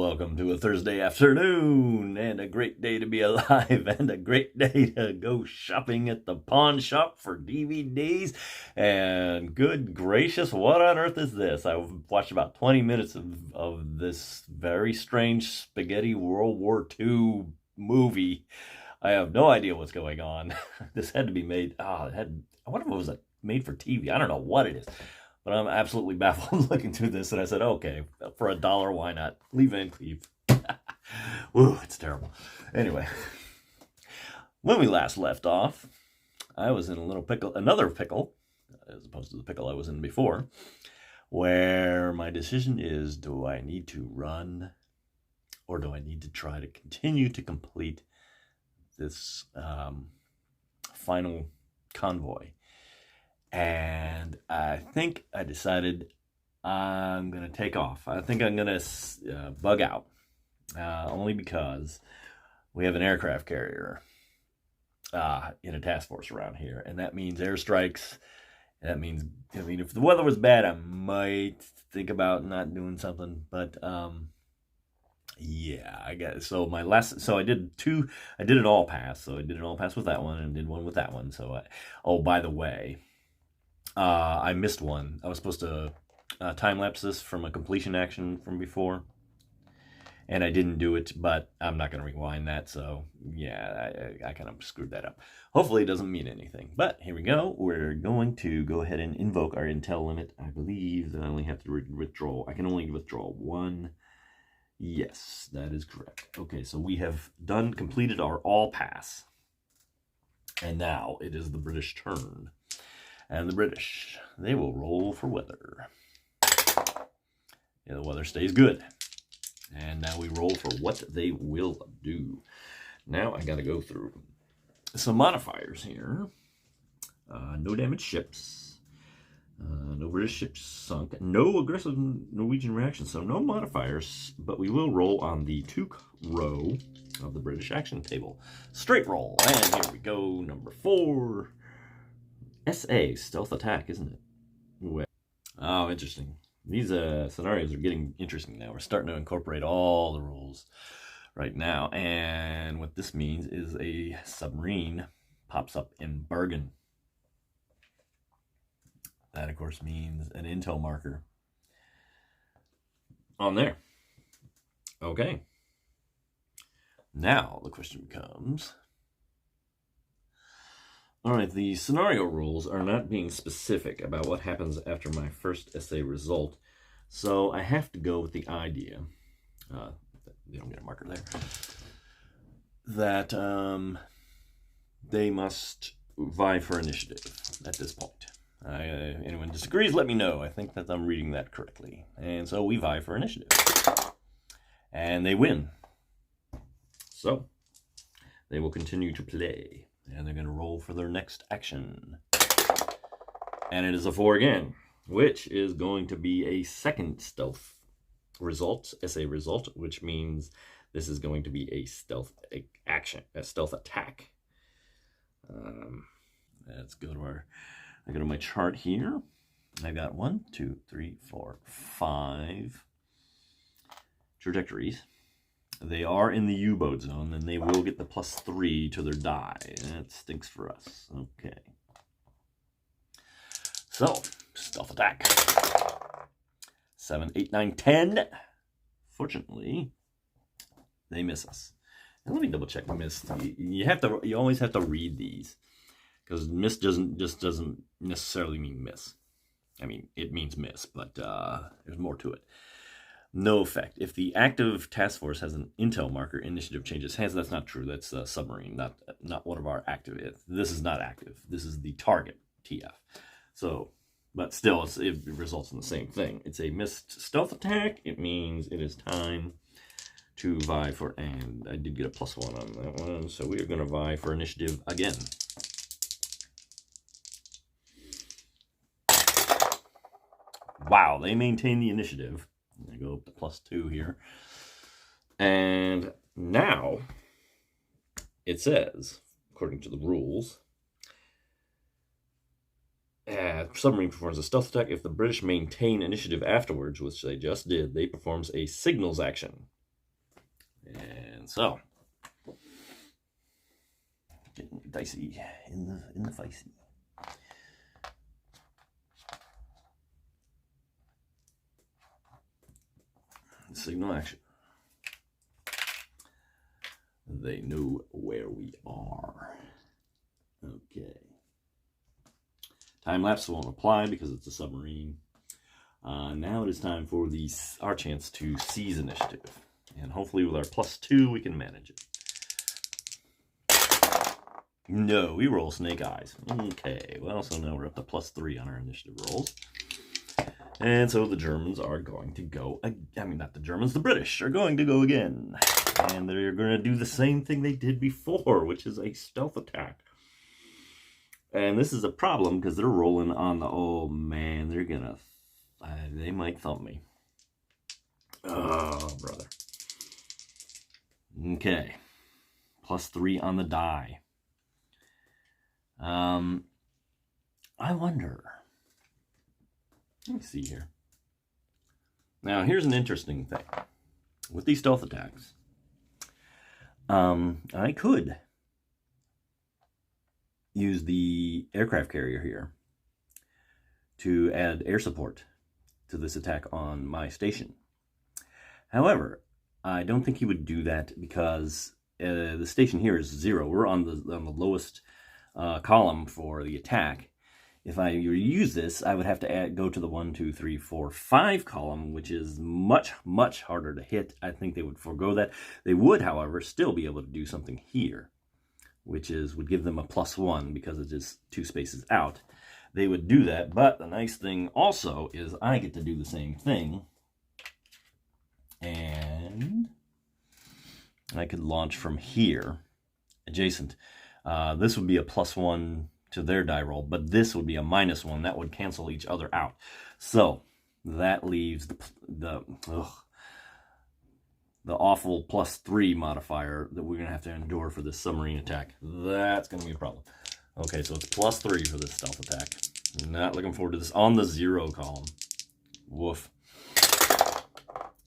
Welcome to a Thursday afternoon and a great day to be alive and a great day to go shopping at the pawn shop for DVDs. And good gracious, what on earth is this? I've watched about 20 minutes of this very strange spaghetti World War II movie. I have no idea what's going on. This had to be made. I wonder if it was made for TV. I don't know what it is. But I'm absolutely baffled looking through this, and I said, okay, for $1, why not? Leave Van Cleave. Woo, it's terrible. Anyway, when we last left off, I was in a little pickle, another pickle, as opposed to the pickle I was in before, where my decision is, do I need to run, or do I need to try to continue to complete this final convoy? And I think I decided I'm going to take off. I think I'm going to bug out, only because we have an aircraft carrier in a task force around here. And that means airstrikes. That means, if the weather was bad, I might think about not doing something. But, yeah, I guess. So I did an all pass. So I did an all pass with that one and did one with that one. So, oh, by the way, I missed one. I was supposed to time-lapse this from a completion action from before, and I didn't do it, but I'm not going to rewind that, so yeah, I kind of screwed that up. Hopefully it doesn't mean anything, but here we go. We're going to go ahead and invoke our intel limit. I believe that I only have to withdraw. I can only withdraw one. Yes, that is correct. Okay, so we have completed our all-pass, and now it is the British turn. And the British, they will roll for weather. Yeah, the weather stays good. And now we roll for what they will do. Now I got to go through some modifiers here. No damaged ships. No British ships sunk. No aggressive Norwegian reaction. So no modifiers, but we will roll on the 2 row of the British action table. Straight roll. And here we go, number 4. SA, stealth attack, isn't it? Well, oh, interesting. These scenarios are getting interesting now. We're starting to incorporate all the rules right now. And what this means is a submarine pops up in Bergen. That, of course, means an intel marker on there. Okay. Now the question becomes... All right, the scenario rules are not being specific about what happens after my first essay result, so I have to go with the idea, they don't get a marker there, that they must vie for initiative at this point. Anyone disagrees, let me know. I think that I'm reading that correctly. And so we vie for initiative. And they win. So they will continue to play. And they're going to roll for their next action. And it is a 4 again, which is going to be a second stealth result, essay result, which means this is going to be a stealth action, a stealth attack. Let's go to I go to my chart here. I got 1, 2, 3, 4, 5 trajectories. They are in the U-boat zone, and they will get the +3 to their die. That stinks for us. Okay. So, stealth attack. 7, 8, 9, 10. Fortunately, they miss us. And let me double check miss. You always have to read these, because miss doesn't necessarily mean miss. I mean, it means miss, but there's more to it. No effect. If the active task force has an intel marker, initiative changes hands. That's not true. That's a submarine, not one of our active. This is not active. This is the target, TF. So, but still, it results in the same thing. It's a missed stealth attack. It means it is time to vie for, and I did get a +1 on that one, so we are going to vie for initiative again. Wow, they maintain the initiative. I go up to +2 here. And now it says, according to the rules, submarine performs a stealth attack. If the British maintain initiative afterwards, which they just did, they performs a signals action. And so, getting dicey in the feisty. Signal action. They know where we are. Okay. Time lapse won't apply because it's a submarine. Now it is time for our chance to seize initiative. And hopefully with our +2 we can manage it. No, we roll snake eyes. Okay, well, so now we're up to +3 on our initiative rolls. And so the Germans are going to go, I mean, not the Germans, the British are going to go again. And they're going to do the same thing they did before, which is a stealth attack. And this is a problem because they're rolling on the, oh man, they're going to, they might thump me. Oh, brother. Okay. +3 on the die. I wonder. Let me see here. Now, here's an interesting thing. With these stealth attacks, I could use the aircraft carrier here to add air support to this attack on my station. However, I don't think he would do that because the station here is 0. We're on the lowest column for the attack. If I use this, I would have to go to the 1, 2, 3, 4, 5 column, which is much, much harder to hit. I think they would forego that. They would, however, still be able to do something here, which would give them a +1 because it is 2 spaces out. They would do that, but the nice thing also is I get to do the same thing. And I could launch from here, adjacent. This would be a +1 to their die roll, but this would be a -1. That would cancel each other out. So that leaves the awful +3 modifier that we're gonna have to endure for this submarine attack. That's gonna be a problem. Okay, so it's +3 for this stealth attack. Not looking forward to this on the 0 column. Woof.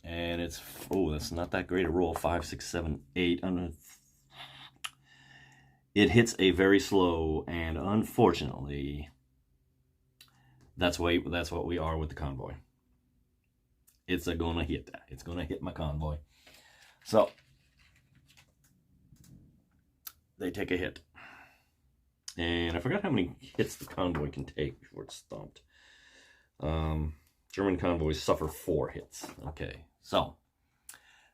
And it's, oh, that's not that great a roll. 5, 6, 7, 8. It hits a very slow, and unfortunately, that's what we are with the convoy. It's gonna hit that. It's gonna hit my convoy. So they take a hit, and I forgot how many hits the convoy can take before it's thumped. German convoys suffer 4 hits. Okay, so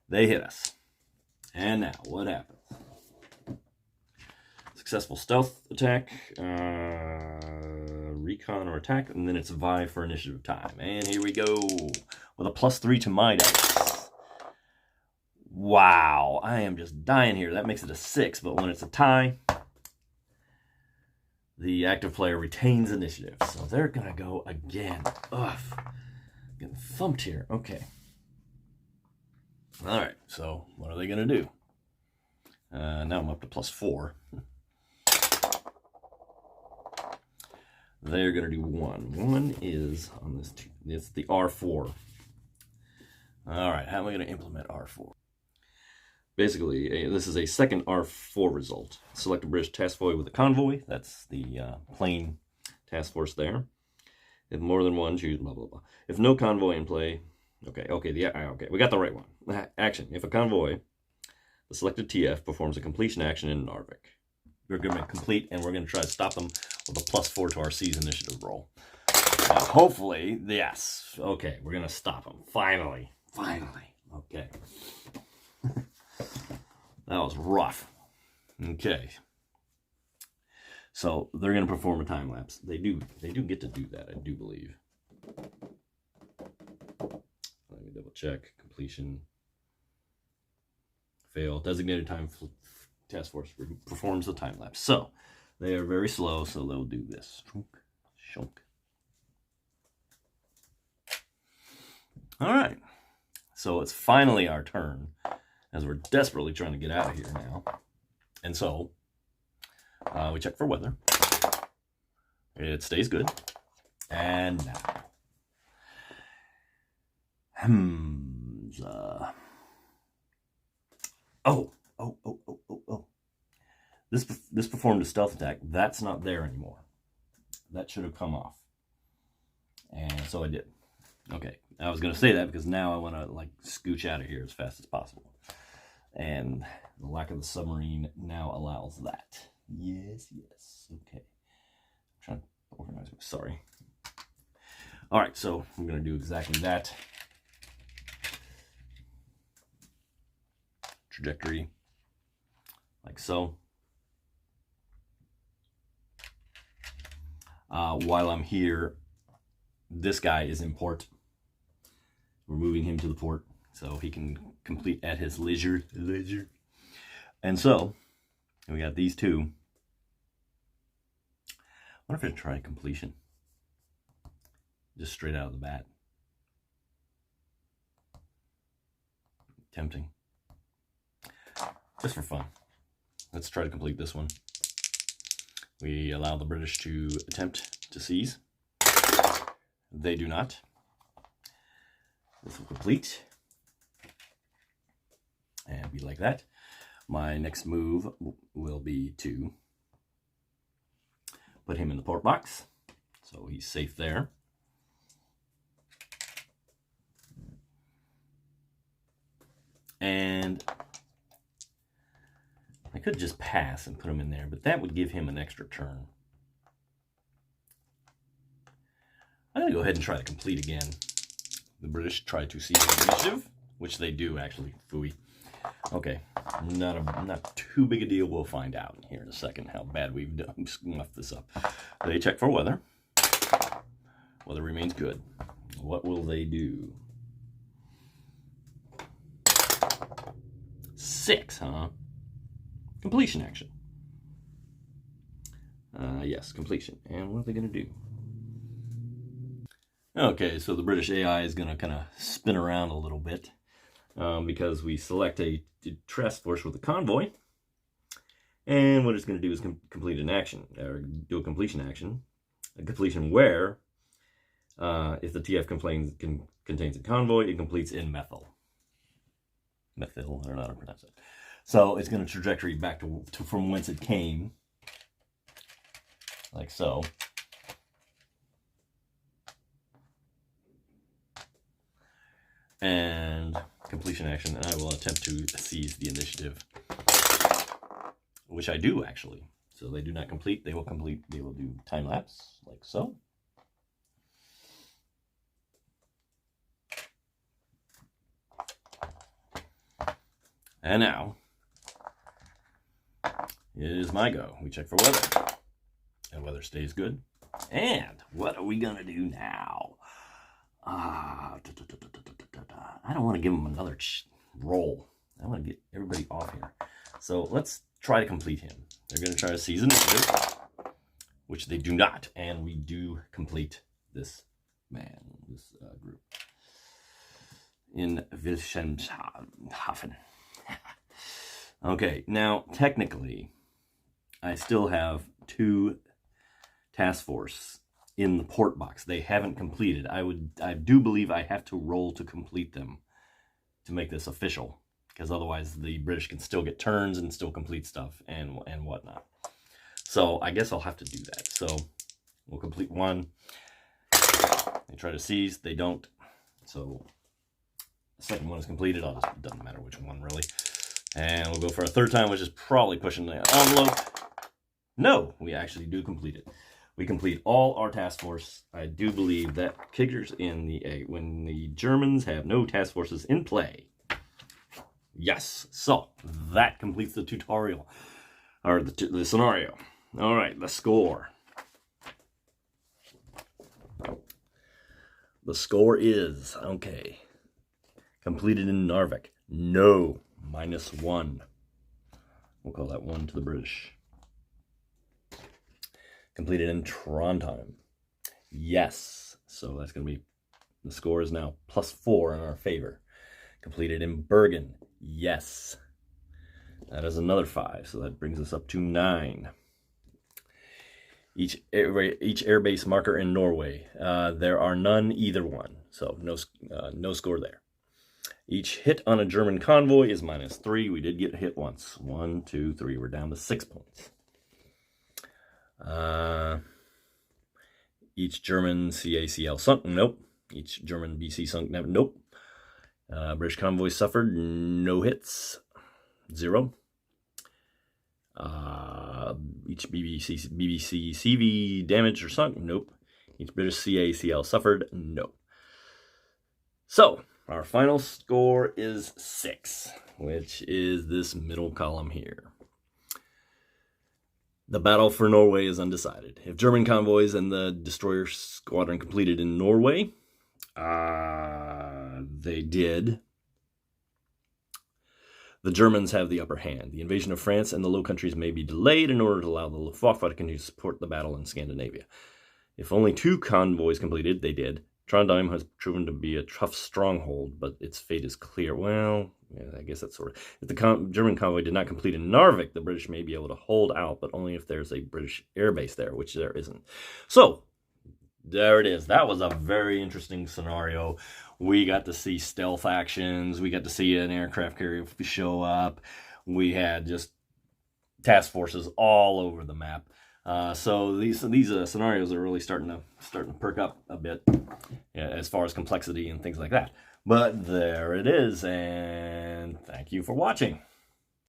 they hit us, and now what happens? Successful stealth attack, recon or attack, and then it's vie for initiative time. And here we go with a +3 to my dice. Wow, I am just dying here. That makes it a 6, but when it's a tie, the active player retains initiative. So they're gonna go again. Ugh, getting thumped here. Okay. All right, so what are they gonna do? Now I'm up to +4. They're going to do 1. 1 is on this. It's the R4. All right, how am I going to implement R4? Basically, this is a second R4 result. Select a British task force with a convoy. That's the plane task force there. If more than one, choose blah, blah, blah. If no convoy in play, okay, we got the right one. Action. If a convoy, the selected TF, performs a completion action in Narvik, we're going to complete, and we're going to try to stop them with a +4 to our seize initiative roll. Now, hopefully, yes. Okay, we're going to stop them. Finally. Okay. That was rough. Okay. So, they're going to perform a time lapse. They do get to do that, I do believe. Let me double check. Completion. Fail. Designated time task force performs the time lapse. So, they are very slow, so they'll do this. Shunk. All right. So it's finally our turn, as we're desperately trying to get out of here now. And so, we check for weather. It stays good. And now. Oh, oh, oh, oh, oh, oh. This performed a stealth attack. That's not there anymore. That should have come off. And so I did. Okay, I was going to say that because now I want to like scooch out of here as fast as possible. And the lack of the submarine now allows that. Yes, yes. Okay. I'm trying to organize. Sorry. All right, so I'm going to do exactly that. Trajectory, like so. While I'm here, this guy is in port. We're moving him to the port so he can complete at his leisure. And so, we got these two. I wonder if I try completion. Just straight out of the bat. Tempting. Just for fun. Let's try to complete this one. We allow the British to attempt to seize. They do not. This will complete. And be like that. My next move will be to put him in the port box. So he's safe there. And I could just pass and put him in there, but that would give him an extra turn. I'm going to go ahead and try to complete again. The British try to seize the initiative, which they do actually. Phooey. Okay, not too big a deal. We'll find out here in a second how bad we've done muffed this up. They check for weather. Weather remains good. What will they do? 6, huh? Completion action. Yes, completion. And what are they going to do? Okay, so the British AI is going to kind of spin around a little bit because we select a task force with a convoy. And what it's going to do is complete an action, or do a completion action. A completion where, if the TF contains a convoy, it completes in methyl. Methyl, I don't know how to pronounce it. So it's going to trajectory back to from whence it came, like so. And completion action, and I will attempt to seize the initiative, which I do actually. So they do not complete. They will complete. They will do time lapse, like so. And now it is my go. We check for weather. And weather stays good. And what are we going to do now? I don't want to give them another roll. I want to get everybody off here. So let's try to complete him. They're going to try to seize initiative, which they do not. And we do complete this man, this group. In Wilhelmshaven. Okay, now technically, I still have 2 task force in the port box. They haven't completed. I do believe I have to roll to complete them to make this official, because otherwise the British can still get turns and still complete stuff and whatnot. So I guess I'll have to do that. So we'll complete 1. They try to seize. They don't. So the second one is completed. It doesn't matter which one really. And we'll go for a 3rd time, which is probably pushing the envelope. No, we actually do complete it. We complete all our task force. I do believe that kickers in the when the Germans have no task forces in play. Yes, so that completes the tutorial, or the scenario. All right, the score. The score is, okay, completed in Narvik. No, -1. We'll call that 1 to the British. Completed in Trondheim. Yes. So that's going to be, the score is now +4 in our favor. Completed in Bergen. Yes. That is another 5. So that brings us up to 9. Each airbase marker in Norway. There are none, either one. So no score there. Each hit on a German convoy is -3. We did get hit once. 1, 2, 3. We're down to 6 points. Each German CACL sunk. Nope. Each German BC sunk. Nope. British convoy suffered. No hits. 0. Each BBC CV damaged or sunk. Nope. Each British CACL suffered. No. So, our final score is 6, which is this middle column here. The battle for Norway is undecided. If German convoys and the destroyer squadron completed in Norway, they did. The Germans have the upper hand. The invasion of France and the Low Countries may be delayed in order to allow the Luftwaffe to continue to support the battle in Scandinavia. If only 2 convoys completed, they did. Trondheim has proven to be a tough stronghold, but its fate is clear. Well, yeah, I guess that's sort of... If the German convoy did not complete in Narvik, the British may be able to hold out, but only if there's a British airbase there, which there isn't. So, there it is. That was a very interesting scenario. We got to see stealth actions. We got to see an aircraft carrier show up. We had just task forces all over the map. So these scenarios are really starting to perk up a bit, as far as complexity and things like that. But there it is, and thank you for watching.